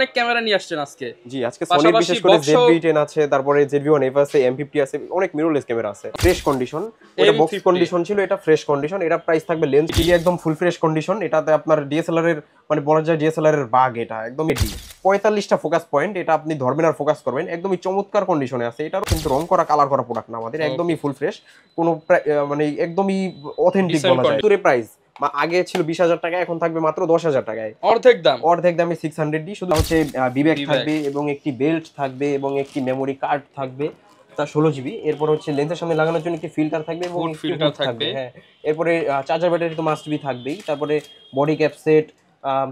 অনেক ক্যামেরা নিয়ে আসছেন আজকে। জি, আজকে সনির বিশেষ করে ZV-10 আছে, তারপরে ZV-1F আছে, M50 আছে, অনেক মিররলেস ক্যামেরা আছে। ফ্রেশ কন্ডিশন, ওটা বক্স কন্ডিশন ছিল, এটা ফ্রেশ কন্ডিশন। এটা প্রাইস থাকবে লেন্স দিয়ে একদম ফুল ফ্রেশ কন্ডিশন। এটাতে আপনার ডিএসএলআর এর মানে বলা যায় ডিএসএলআর এর বাগ, এটা একদম এটি 45টা ফোকাস পয়েন্ট, এটা আপনি ধরবেন আর ফোকাস করবেন, একদমই চমৎকার কন্ডিশনে আছে। এটারও কিন্তু রং করা কালার করা প্রোডাক্ট না আমাদের, একদমই ফুল ফ্রেশ, কোনো মানে একদমই অথেন্টিক বলা যায়। পুরো প্রাইস আগে ছিল 20,000 টাকা, এখন থাকবে মাত্র 10,000 টাকায়, অর্ধেক দামে 600 শুধু হচ্ছে বিবেক থাকবে এবং একটি বেল্ট থাকবে এবং একটি মেমোরি কার্ড থাকবে, তা 16 GB। এরপর হচ্ছে লেন্সের সামনে লাগানোর জন্য একটি ফিল্টার থাকবে এবং ফিল্টার থাকবে, হ্যাঁ। এরপরে চার্জার ব্যাটারি তো মাস্ট বি থাকবেই, তারপরে বডি ক্যাপ সেট,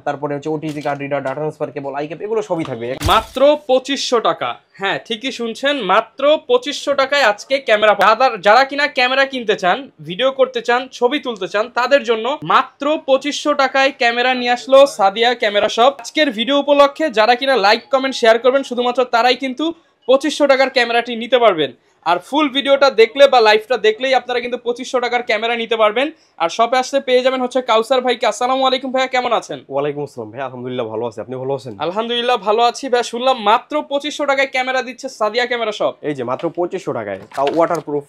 তারপরে হচ্ছে OTG card reader, data transfer cable, I cap, এগুলো সবই থাকবে মাত্র 2500 টাকা। হ্যাঁ, ঠিকই শুনছেন, মাত্র 2500 টাকায় আজকে ক্যামেরা। যারা কিনা ক্যামেরা কিনতে চান, ভিডিও করতে চান, ছবি তুলতে চান, তাদের জন্য মাত্র 2500 টাকায় ক্যামেরা নিয়ে আসলো সাদিয়া ক্যামেরা শপ। আজকের ভিডিও উপলক্ষে যারা কিনা লাইক কমেন্ট শেয়ার করবেন, শুধুমাত্র তারাই কিন্তু 2500 টাকার ক্যামেরাটি নিতে পারবেন। আর ফুল ভিডিওটা দেখলে বা লাইভটা দেখলেই আপনারা কিন্তু 2500 টাকার ক্যামেরা নিতে পারবেন। আর শপে আসলে পেয়ে যাবেন হচ্ছে কাউসার ভাইকে। আসসালামু আলাইকুম ভাইয়া, কেমন আছেন? ওয়ালাইকুম আসসালাম ভাই, আলহামদুলিল্লাহ ভালো আছি, আপনি ভালো আছেন? আলহামদুলিল্লাহ ভালো আছি ভাই। শুনলাম মাত্র 2500 টাকায় ক্যামেরা দিচ্ছে সাদিয়া ক্যামেরা শপ। এই যে মাত্র 2500 টাকায়, তাও waterproof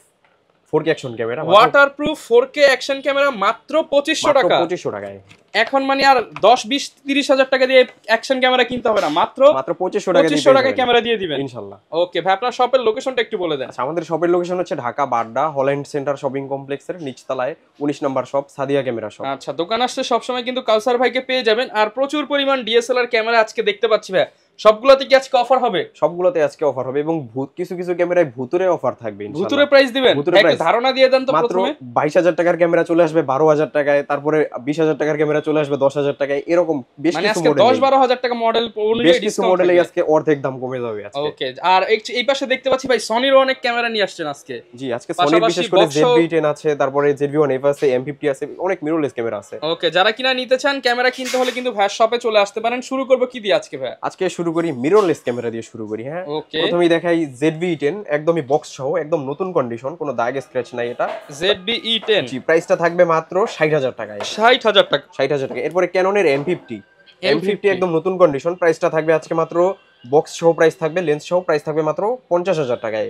4K action camera, waterproof 4K action camera মাত্র 2500 টাকা। 2500 টাকায় এখন মানে আর 10 20 30 হাজার টাকা দিয়ে অ্যাকশন ক্যামেরা কিনতে হবে না, মাত্র 2500 টাকায় ক্যামেরা দিয়ে দিবেন ইনশাআল্লাহ। ওকে ভাই, আপনার শপের লোকেশনটা একটু বলে দেন। আচ্ছা, আমাদের শপের লোকেশন হচ্ছে Dhaka Badda Holland center shopping কমপ্লেক্সের নিচতলায় 19 নম্বর শপ, সাদিয়া ক্যামেরা শপ। আচ্ছা, দোকান আসলে সবসময় কিন্তু কাউসার ভাইকে পেয়ে যাবেন। আর প্রচুর পরিমাণ ডিএসএলআর ক্যামেরা আজকে দেখতে পাচ্ছি ভাই, সবগুলোতে কি আজকে অফার হবে? সবগুলোতে আজকে অফার হবে এবং কিছু কিছু ক্যামেরায় ভুতুরে অফার থাকবে ইনশাআল্লাহ। ভুতুরে প্রাইস দিবেন? একটু ধারণা দিয়ে দেন তো। প্রথমে 22,000 টাকার ক্যামেরা চলে আসবে 12,000 টাকায়, তারপরে 20,000 টাকার ক্যামেরা চলে আসবে 10,000 টাকায়, এরকম বেশ কিছু মডেল, 10-12 হাজার টাকা মডেল বেশ কিছু মডেলে আজকে অর্ধেক দাম কমে যাবে আজকে। ওকে, আর এই পাশে দেখতে পাচ্ছি ভাই সনির অনেক ক্যামেরা নিয়ে আসছেন আজকে। জি, আজকে সনির বিশেষ করে ZV-10 আছে, তারপরে ZV-1F আছে, M50 আছে, অনেক মিররলেস ক্যামেরা আছে। ওকে, যারা কিনা নিতে চান ক্যামেরা কিনতে হলে কিন্তু ভাই শপে চলে আসতে পারেন। শুরু করব কি দিয়ে আজকে ভাই? আজকে শুরু করি মিররলেস ক্যামেরা দিয়ে শুরু করি। হ্যাঁ, প্রথমেই দেখাই ZV-10, একদমই বক্স সহ, একদম নতুন কন্ডিশন, কোনো দাগ স্ক্র্যাচ নাই। এটা ZV-10, জি, প্রাইসটা থাকবে মাত্র 60,000 টাকায়। 60,000 টাকা, 60,000 টাকা। এরপরে ক্যাননের M50 একদম নতুন কন্ডিশন, প্রাইসটা থাকবে আজকে মাত্র বক্স সহ প্রাইস থাকবে, লেন্স সহ প্রাইস থাকবে মাত্র 50,000 টাকায়,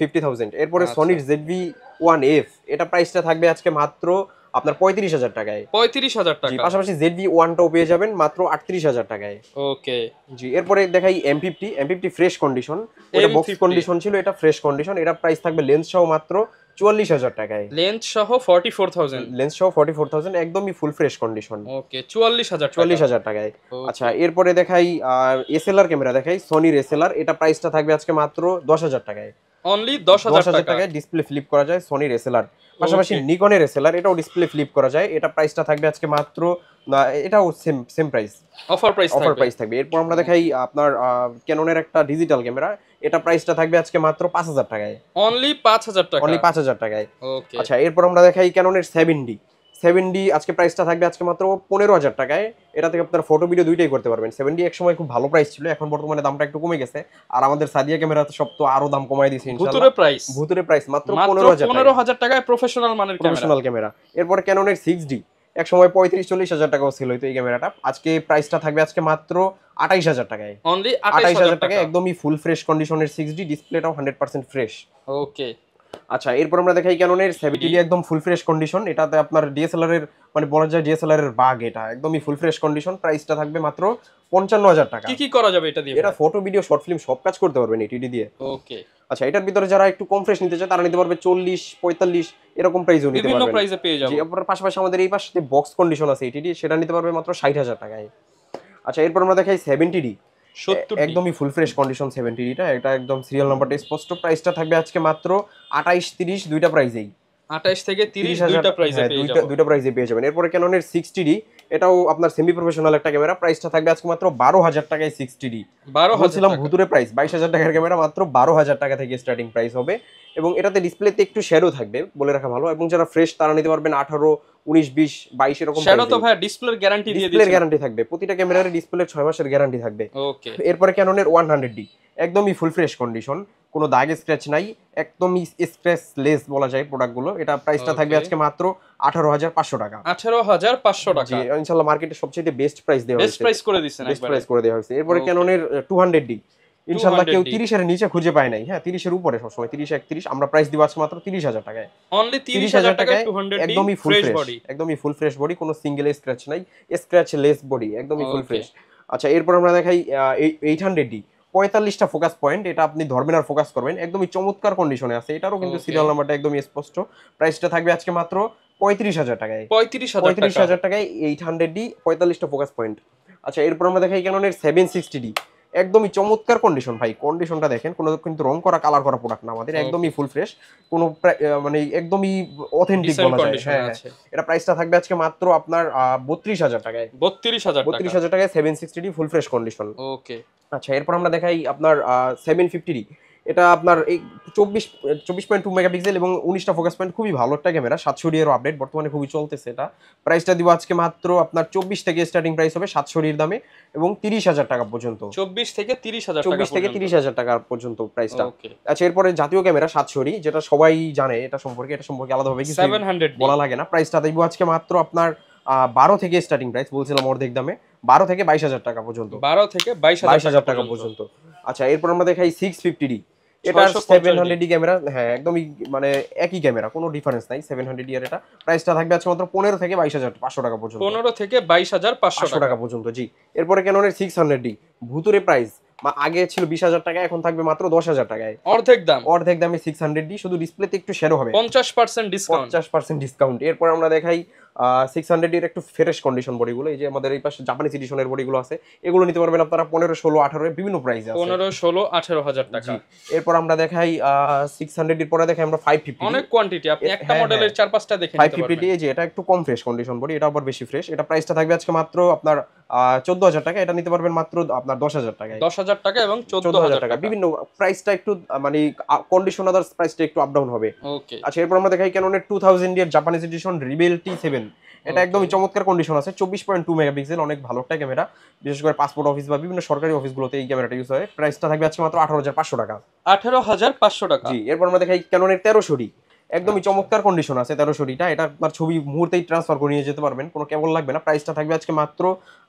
50,000। এরপরে সনির ZV-1F, এটা প্রাইসটা থাকবে আজকে মাত্র আপনার 35,000 টাকায়, 35,000 টাকা। পাশাপাশি ZV-1টাও পেয়ে যাবেন মাত্র 38,000 টাকায়। ওকে জি, এরপরে দেখাই M50 ফ্রেশ কন্ডিশন, এটা বক্স কন্ডিশন ছিল, এটা ফ্রেশ কন্ডিশন। এটা প্রাইস থাকবে লেন্স সহ মাত্র 44,000 টাকায়, লেন্স সহ 44,000, লেন্স সহ 44,000, একদমই ফুল ফ্রেশ কন্ডিশন। ওকে, 44,000 টাকায়। আচ্ছা, এরপরে দেখাই এসএলআর ক্যামেরা, দেখাই সনির এসএলআর, এটা প্রাইসটা থাকবে আজকে মাত্র 10,000 টাকায়, অনলি 10,000 টাকায় ডিসপ্লে ফ্লিপ করা যায় সনির এসএলআর। পাশাপাশি নিকনের এসএলআর, এটাও ডিসপ্লে ফ্লিপ করা যায়, এটা প্রাইসটা থাকবে আজকে মাত্র, এটাও সেম প্রাইস, অফার প্রাইস থাকবে। এরপর আমরা দেখাই আপনার ক্যাননের একটা ডিজিটাল ক্যামেরা, এটা প্রাইসটা থাকবে আজকে মাত্র 5,000 টাকায়, অনলি 5,000 টাকা, অনলি 5,000 টাকায়। ওকে, আচ্ছা, এরপর আমরা দেখাই ক্যাননের 7D আজকে প্রাইসটা থাকবে আজকে মাত্র 15,000 টাকায়। এটা থেকে আপনার ফটো ভিডিও দুইটাই করতে পারবেন। 7D এক সময় খুব ভালো প্রাইস ছিল, এখন বর্তমানে দামটা একটু কমে গেছে। আর আমাদের সাদিয়া ক্যামেরা সব তো আরো দাম কমাই দিয়েছে ইনশাআল্লাহ। ভুতুরে প্রাইস মাত্র 15,000 টাকায় প্রফেশনাল মানের ক্যামেরা। এরপর ক্যাননের 6D, এক সময় 35-40 হাজার টাকাও ছিল হয়তো এই ক্যামেরাটা, আজকে প্রাইসটা থাকবে আজকে মাত্র 28,000 টাকায়, অনলি 28,000 টাকায়, একদমই ফুল ফ্রেশ কন্ডিশনের 6D, ডিসপ্লেটাও 100% ফ্রেশ। ওকে, আচ্ছা, এরপর আমরা দেখাই ক্যাননের 70D, একদম ফুল ফ্রেশ কন্ডিশন। এটাতে আপনার ডিএসএলআর এর মানে বলা যায় ডিএসএলআর এর বাগ, এটা একদমই ফুল ফ্রেশ কন্ডিশন। প্রাইসটা থাকবে মাত্র 55,000 টাকা। কি করা যাবে এটা দিয়ে? এটা ফটো ভিডিও শর্ট ফিল্ম সব কাজ করতে পারবেন এটিডি দিয়ে। ওকে, আচ্ছা, এটার ভিতরে যারা একটু কম ফ্রেশ নিতে চায় তারা নিতে পারবে 40-45 এরকম প্রাইসও নিতে পারবে, বিভিন্ন প্রাইসে পেয়ে যাবে। জি, এরপর পাশাপাশি আমাদের এই পাশে বক্স কন্ডিশন আছে এটিডি, সেটা নিতে পারবে মাত্র 60,000 টাকায়। আচ্ছা, এরপর আমরা দেখাই 70D, একদমই ফুল ফ্রেশ কন্ডিশন 70Dটা, এটা একদম সিরিয়াল নাম্বারটা স্পষ্ট। প্রাইসটা থাকবে আজকে মাত্র 28-30 দুইটা প্রাইসেই, 28 থেকে 30 দুইটা প্রাইসে পেয়ে যাবেন। এরপরে ক্যাননের 60D, এটাও আপনার সেমি প্রফেশনাল একটা ক্যামেরা, প্রাইসটা থাকবে আজকে মাত্র 12,000 টাকায়। 60D বলছিলাম ভুতুরে প্রাইস, 22,000 টাকার ক্যামেরা মাত্র 12,000 টাকা থেকে স্টার্টিং প্রাইস হবে। এবং এটাতে ডিসপ্লেতে একটু শ্যাডো থাকবে, বলে রাখা ভালো। এবং যারা ফ্রেশ তারা নিতে পারবেন 18, 19, 20, 22 এরকম। শ্যাডো তো ভাই ডিসপ্লের গ্যারান্টি দিয়ে দিচ্ছেন, ডিসপ্লের গ্যারান্টি থাকবে, প্রতিটা ক্যামেরার ডিসপ্লের 6 মাসের গ্যারান্টি থাকবে। ওকে, এরপরে ক্যাননের 100D, একদমই ফুল ফ্রেশ কন্ডিশন, কোনো দাগ স্ক্র্যাচ নাই, একদমই স্ক্র্যাচলেস বলা যায় প্রোডাক্টগুলো। এটা প্রাইসটা থাকবে আজকে মাত্র 18,500 টাকা। 18,500 টাকা, জি ইনশাআল্লাহ মার্কেটে সবচেয়ে বেস্ট প্রাইস দেওয়া হয়েছে, বেস্ট প্রাইস করে দিয়েছেন, বেস্ট প্রাইস করে দেওয়া হয়েছে। এরপরে ক্যাননের 200D ইনশাআল্লাহ কেউ 30 এর নিচে খুঁজে পায় নাই, হ্যাঁ 30 এর উপরে সবসময় 30 31 আমরা প্রাইস দিব আজকে মাত্র 30,000 টাকায়, অনলি 30,000 টাকায় 200D একদমই ফুল ফ্রেশ ফ্রেশ বডি, একদমই ফুল ফ্রেশ বডি, কোনো সিঙ্গেল স্ক্র্যাচ নাই, স্ক্র্যাচলেস বডি, একদমই ফুল ফ্রেশ। আচ্ছা এরপর আমরা দেখাই 800D 45টা ফোকাস পয়েন্ট, এটা আপনি ধরবেন আর ফোকাস করবেন, একদমই চমৎকার কন্ডিশনে আছে। এটারও কিন্তু সিরিয়াল নাম্বারটা একদমই স্পষ্ট। প্রাইসটা থাকবে আজকে মাত্র 35,000 টাকায়, 35,000 টাকায় 800D 45টা ফোকাস পয়েন্ট। আচ্ছা এরপর আমরা দেখাই ক্যাননের 760D, একদমই চমৎকার কন্ডিশন ভাই, কন্ডিশনটা দেখেন, কোনো কিন্তু রং করা কালার করা প্রোডাক্ট না আমাদের, একদমই ফুল ফ্রেশ, কোনো মানে একদমই অথেন্টিক বলা যায়। হ্যাঁ এটা প্রাইসটা থাকবে আজকে মাত্র আপনার 32,000 টাকায়, 32,000 টাকায় 760D ফুল ফ্রেশ কন্ডিশন। ওকে আচ্ছা এরপর আমরা দেখাই আপনার 750D, এটা আপনার এই 24.2 মেগাপিক্সেল এবং 19টা ফোকাস পয়েন্ট, খুবই ভালো একটা ক্যামেরা, 700D এর আপডেট বর্তমানে খুবই চলতেছে। এটা প্রাইসটা দিব আজকে মাত্র আপনার 24 থেকে স্টার্টিং প্রাইস হবে 700D এর দামে এবং 30,000 টাকা পর্যন্ত, 24 থেকে 30,000 টাকা পর্যন্ত প্রাইসটা। আচ্ছা এরপরে জাতীয় ক্যামেরা 700D, যেটা সবাই জানে, এটা সম্পর্কে আলাদাভাবে কিছু বলা লাগে না। প্রাইসটা দিব আজকে মাত্র আপনার 12 থেকে স্টার্টিং প্রাইস বলছিলাম অর্ধেক দামে, 12 থেকে 22,000 টাকা পর্যন্ত, 12 থেকে 22,000 টাকা পর্যন্ত। আচ্ছা এরপর আমরা দেখাই 650D, এটা 700D ক্যামেরা, হ্যাঁ একদমই মানে একই ক্যামেরা, কোনো ডিফারেন্স নাই 700D এর। এটা প্রাইসটা থাকবে আজকে মাত্র 15 থেকে 22,500 টাকা পর্যন্ত, 15 থেকে 22,500 টাকা পর্যন্ত। জি এরপরে ক্যাননের 600D ভুতুরে প্রাইস, আগে ছিল 20,000 টাকা, এখন থাকবে মাত্র 10,000 টাকায়, অর্ধেক দামে 600D, শুধু ডিসপ্লেতে একটু শ্যাডো হবে, 50% ডিসকাউন্ট। এরপর আমরা দেখাই 600D এর একটু ফ্রেশ কন্ডিশন বডিগুলো, এই যে আমাদের এই পাশে জাপানিজ এডিশনের বডিগুলো আছে, এগুলো নিতে পারবেন আপনারা 15, 16, 18 বিভিন্ন প্রাইসে আছে, 15, 16, 18,000 টাকা। এরপর আমরা দেখাই 600D এর পরে দেখাই আমরা 550, অনেক কোয়ান্টিটি, আপনি একটা মডেলের 4-5টা দেখে নিতে পারবেন। 550D যে এটা একটু কম ফ্রেশ কন্ডিশন বডি, এটা আবার বেশি ফ্রেশ। এটা প্রাইসটা থাকবে আজকে মাত্র আপনার 14,000 টাকা, এটা নিতে পারবেন মাত্র আপনার 10,000 টাকায়, 10,000 টাকা এবং 14,000 টাকা, বিভিন্ন প্রাইসটা একটু মানে কন্ডিশন আদার্স প্রাইসটা একটু আপ ডাউন হবে। ওকে আচ্ছা এরপর আমরা দেখাই ক্যাননের 2000D এর জাপানিজ এডিশন রিবেল T7, এটা একদমই চমৎকার কন্ডিশন আছে, 24.2 মেগাপিক্সেল, অনেক ভালো একটা ক্যামেরা, বিশেষ করে পাসপোর্ট অফিস বা বিভিন্ন সরকারি অফিসগুলোতে এই ক্যামেরাটা ইউজ হয়। প্রাইসটা থাকবে আজকে মাত্র 18,500 টাকা, 18,500 টাকা। জি এরপর আমরা দেখাই ক্যাননের 1300D, একদমই চমৎকার কন্ডিশন আছে 1300Dটা, এটা আপনার ছবি মুহূর্তেই ট্রান্সফার করে নিয়ে যেতে পারবেন, কোনো কেবল লাগবে না। প্রাইসটা থাকবে আজকে মাত্র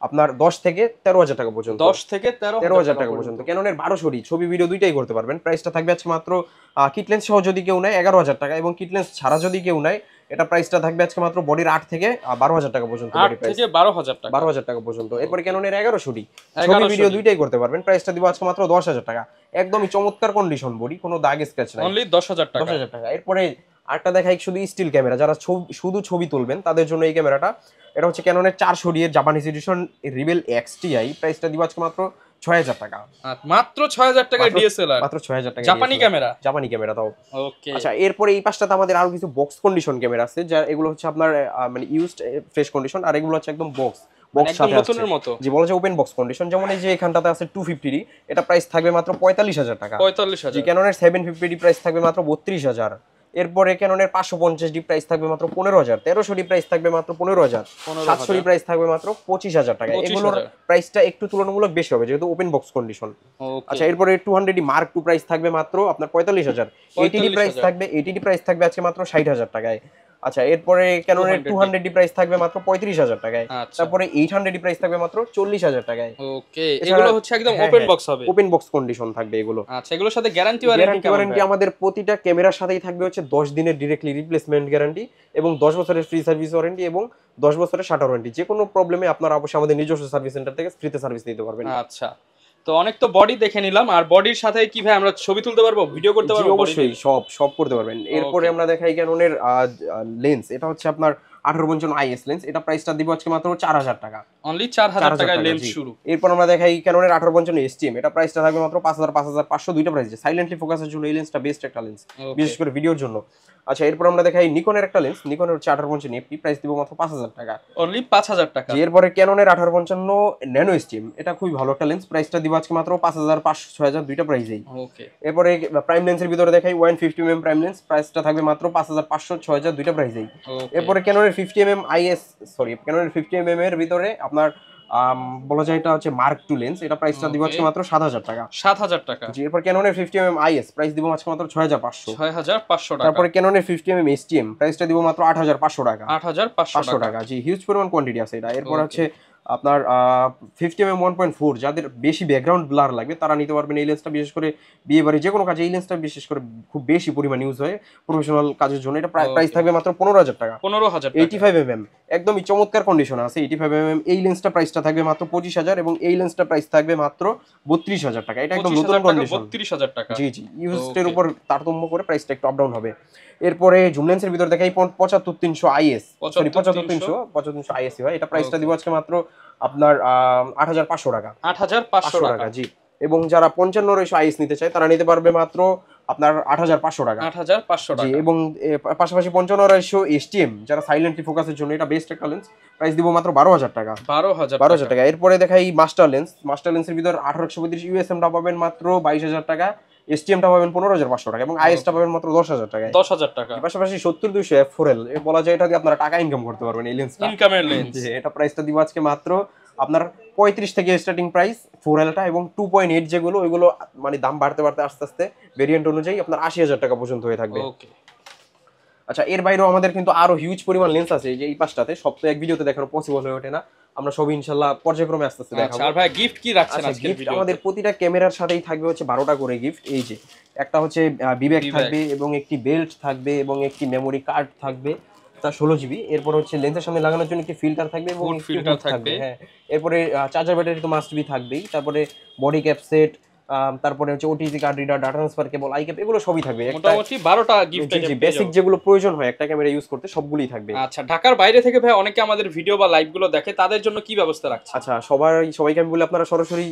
আপনার 10 থেকে 13,000 টাকা পর্যন্ত, 10 থেকে 13,000 টাকা পর্যন্ত। ক্যাননের 1200D ছবি ভিডিও দুইটাই করতে পারবেন, প্রাইসটা থাকবে আজকে মাত্র কিট লেন্স সহ যদি কেউ নেয় 11,000 টাকা, এবং কিট লেন্স ছাড়া যদি কেউ নেয় এটা প্রাইসটা থাকবে আজকে মাত্র বডির 8 থেকে 12,000 টাকা পর্যন্ত, 8 থেকে 12,000 টাকা, 12,000 টাকা পর্যন্ত। এরপর ক্যাননের 1100D ছবি ভিডিও দুইটাই করতে পারবেন, প্রাইসটা দিব আজকে মাত্র 10,000 টাকা, একদমই চমৎকার কন্ডিশন বডি, কোনো দাগ স্ক্র্যাচ নাই, অনলি 10,000 টাকা, 10,000 টাকা। এরপরে আরেকটা দেখাই শুধু স্টিল ক্যামেরা, যারা শুধু ছবি তুলবেন তাদের জন্য এই ক্যামেরাটা, এটা হচ্ছে ক্যাননের 400D এর জাপানিজ এডিশন রিবেল XTI, প্রাইসটা দিব আজকে মাত্র 6,000 টাকা, মাত্র 6,000 টাকা ডিএসএলআর, মাত্র 6,000 টাকা জাপানি ক্যামেরা তাও। ওকে আচ্ছা এরপরে এই পাশটাতে আমাদের আরো কিছু বক্স কন্ডিশন ক্যামেরা আছে, যা এগুলো হচ্ছে আপনার মানে ইউজড ফ্রেশ কন্ডিশন, আর এগুলো হচ্ছে একদম বক্স সাথে নতুনের মতো, জি বলা যায় ওপেন বক্স কন্ডিশন। যেমন এই যে এখানটাতে আছে 250D, এটা প্রাইস থাকবে মাত্র 45,000 টাকা, 45,000। জি ক্যাননের 750D প্রাইস থাকবে মাত্র 32,000। এরপরে ক্যাননের 550D প্রাইস থাকবে মাত্র 15,000, 1300D প্রাইস থাকবে মাত্র 15,000, 700D প্রাইস থাকবে মাত্র 25,000 টাকা। এগুলোর প্রাইসটা একটু তুলনামূলক বেশি হবে যেহেতু ওপেন বক্স কন্ডিশন। আচ্ছা এরপরে 200D Mark II প্রাইস থাকবে মাত্র আপনার 45,000, 80D প্রাইস থাকবে আজকে মাত্র 60,000 টাকায়। আচ্ছা এরপরে ক্যাননের 200D প্রাইস থাকবে মাত্র 35,000 টাকায়, তারপরে 800D প্রাইস থাকবে মাত্র 40,000 টাকায়। ওকে এগুলো হচ্ছে একদম ওপেন বক্স হবে, ওপেন বক্স কন্ডিশন থাকবে এগুলো। আচ্ছা এগুলোর সাথে গ্যারান্টি ওয়ারেন্টি আমাদের প্রতিটা ক্যামেরার সাথেই থাকবে হচ্ছে 10 দিনের ডাইরেক্টলি রিপ্লেসমেন্ট গ্যারান্টি এবং 10 বছরের ফ্রি সার্ভিস ওয়ারেন্টি এবং 10 বছরের শাটার ওয়ারেন্টি। যে কোনো প্রবলেমে আপনারা অবশ্যই আমাদের নিজস্ব সার্ভিস সেন্টার থেকে ফ্রিতে সার্ভিস নিতে পারবেন। আচ্ছা তো অনেক তো বডি দেখে নিলাম, আর বডির সাথে কি ভাই আমরা ছবি তুলতে পারবো, ভিডিও করতে পারবো? অবশ্যই সব করতে পারবেন। এরপরে আমরা দেখাই ক্যাননের লেন্স, এটা হচ্ছে আপনার 1855 IS লেন্স, এটা প্রাইসটা দিব আজকে মাত্র 4,000 টাকা, অনলি 4,000 টাকায় লেন্স শুরু। এরপর আমরা দেখাই ক্যাননের 1855 STM, এটা প্রাইসটা থাকবে মাত্র 5,000, 5,500 দুইটা প্রাইস। সাইলেন্টলি ফোকাসের জন্য এই লেন্সটা বেস্ট একটা লেন্স, বিশেষ করে ভিডিওর জন্য। আচ্ছা এরপর আমরা দেখাই নিকনের একটা লেন্স, নিকনের হচ্ছে 1855 FP, প্রাইস দিব মাত্র 5,000 টাকা, অনলি 5,000 টাকা। এরপরে ক্যাননের 1855 ন্যানো STM, এটা খুবই ভালো একটা লেন্স, প্রাইসটা দিব আজকে মাত্র 5,000, 5,000, 6,000 দুইটা প্রাইসেই। ওকে এরপরে প্রাইম লেন্সের ভিতরে দেখাই 150mm প্রাইম লেন্স, প্রাইসটা থাকবে মাত্র 5,500, 6,000 দুইটা প্রাইসেই। এরপরে ক্যাননের 50mm এর ভিতরে আপনার বলা যায় এটা হচ্ছে মার্ক টু লেন্স, এটা প্রাইসটা দিব আজকে মাত্র 7000 টাকা। 7000 টাকা। জি, এরপর ক্যাননের 50mm আইএস প্রাইস দিব আজকে মাত্র 6500। 6500 টাকা। তারপরে ক্যাননের 50mm এসটিএম প্রাইসটা দিব মাত্র 8500 টাকা। 8500 টাকা। জি, হিউজ পরিমাণ কোয়ান্টিটি আছে এটা। এরপর হচ্ছে আপনার 50mm 1.4, যাদের বেশি ব্যাকগ্রাউন্ড ব্লার লাগবে তারা নিতে পারবেন এই লেন্সটা। বিশেষ করে বিয়ে বাড়ি যে কোনো কাজে এই লেন্সটা বিশেষ করে খুব বেশি পরিমাণ ইউজ হয় প্রফেশনাল কাজের জন্য। এটা প্রাইস থাকবে মাত্র 15000 টাকা। 15000 টাকা। 85mm একদমই চমৎকার কন্ডিশন আছে। 85mm এই লেন্সটা প্রাইসটা থাকবে মাত্র 25000 এবং এই লেন্সটা প্রাইস থাকবে মাত্র 32000 টাকা। এটা একদম নতুন কন্ডিশন। 32000 টাকা। জি জি, ইউজড উপর তারতম্য করে প্রাইসটা একটু আপ ডাউন হবে। এরপরে জুম লেন্সের ভিতর দেখাই 75300 আইএস, সরি 75300 আইএস হয়। এটা প্রাইসটা দিব আজকে মাত্র আপনার 8500 টাকা। 8500 টাকা। জি, এবং যারা 5500 আইএস নিতে চায় তারা নিতে পারবে মাত্র আপনার 8500 টাকা। 8500 টাকা। জি, এবং পাশাপাশি 5500 এসটিএম যারা সাইলেন্টলি ফোকাসের জন্য এটা বেস্ট একটা লেন্স, প্রাইস দিব মাত্র 12000 টাকা। 12000 টাকা। এরপরে দেখাই মাস্টার লেন্সের ভিতর 1835 ইউএসএমটা পাবেন মাত্র 22000 টাকা, এসটিএমটা পাবেন 15500 টাকা এবং আইএসটা পাবেন মাত্র 10000 টাকা। 10000 টাকা। পাশাপাশি 70200 F4L বলা যায় এটা দিয়ে আপনারা টাকা ইনকাম করতে পারবেন এই লেন্সটা। ইনকামের লেন্স। এটা প্রাইসটা দিব আজকে মাত্র আপনার 35 থেকে স্টার্টিং প্রাইস 4Lটা, এবং 2.8 যেগুলো ওইগুলো মানে দাম বাড়তে বাড়তে আস্তে আস্তে ভেরিয়েন্ট অনুযায়ী আপনার 80000 টাকা পর্যন্ত হয়ে থাকবে। ওকে। আচ্ছা, এর বাইরেও আমাদের কিন্তু আরো হিউজ পরিমাণ লেন্স আছে, এই যে এই পাশটাতে। সব তো এক ভিডিওতে দেখানো পসিবল হয়ে ওঠে না, আমরা সব ইনশাআল্লাহ পর্যায়ক্রমে আস্তে আস্তে দেখাবো। আর ভাই গিফট কি রাখছেন আজকের ভিডিওতে? আমাদের প্রতিটা ক্যামেরার সাথেই থাকবে হচ্ছে 12টা করে গিফট। এই যে একটা হচ্ছে বিবেক থাকবে এবং একটি বেল্ট থাকবে এবং একটি মেমোরি কার্ড থাকবে, তা 16GB। এরপর হচ্ছে লেন্সের সামনে লাগানোর জন্য একটি ফিল্টার থাকবে এবং ফিল্টার থাকবে। হ্যাঁ, এরপরে চার্জার ব্যাটারি তো মাস্ট বি থাকবেই। তারপরে বডি ক্যাপ সেট, তারপরে হচ্ছে OTG card reader, data transfer cable, I cap, এগুলো সবই থাকবে। মোটামুটি 12টা গিফট আইটেম। জি, বেসিক যেগুলো প্রয়োজন হয় একটা ক্যামেরা ইউজ করতে সবগুলোই থাকবে। আচ্ছা, ঢাকার বাইরে থেকে ভাই অনেকে আমাদের ভিডিও বা লাইভ গুলো দেখে, তাদের জন্য কি ব্যবস্থা রাখছে? আচ্ছা, সবাইকে আমি বলি আপনারা সরাসরি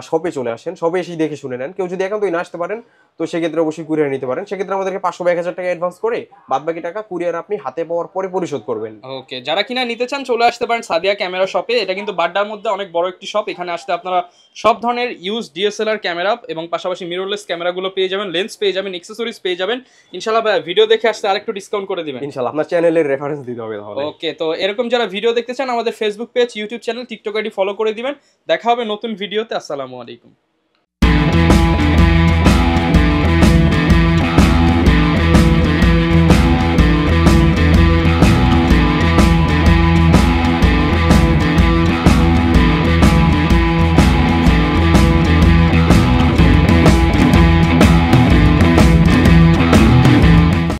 শপে চলে আসেন, শপে এসে দেখে শুনে নেন। কেউ যদি একান্তই না আসতে পারেন তো সেক্ষেত্রে অবশ্যই কুরিয়ার নিতে পারেন। সেক্ষেত্রে আমাদেরকে 500 বা 1000 টাকা অ্যাডভান্স করে বাদবাকি টাকা কুরিয়ার আপনি হাতে পাওয়ার পরে পরিশোধ করবেন। ওকে, যারা কিনা নিতে চান চলে আসতে পারেন সাদিয়া ক্যামেরা শপে। এটা কিন্তু বাড্ডার মধ্যে অনেক বড় একটি শপ। এখানে আসতে আপনারা সব ধরনের ইউজ ডিএসএলআর ক্যামেরা এবং পাশাপাশি মিররলেস ক্যামেরাগুলো পেয়ে যাবেন, লেন্স পেয়ে যাবেন, অ্যাকসেসরিজ পেয়ে যাবেন। ইনশাআল্লাহ ভাই ভিডিও দেখে আসতে আরেকটু ডিসকাউন্ট করে দিবেন ইনশাআল্লাহ। আপনার চ্যানেলের রেফারেন্স দিতে হবে তাহলে। ওকে, তো এরকম যারা ভিডিও দেখতে চান আমাদের Facebook page, YouTube channel, TikTok ID follow করে দিবেন। দেখা হবে নতুন ভিডিওতে। আসসালামু আলাইকুম।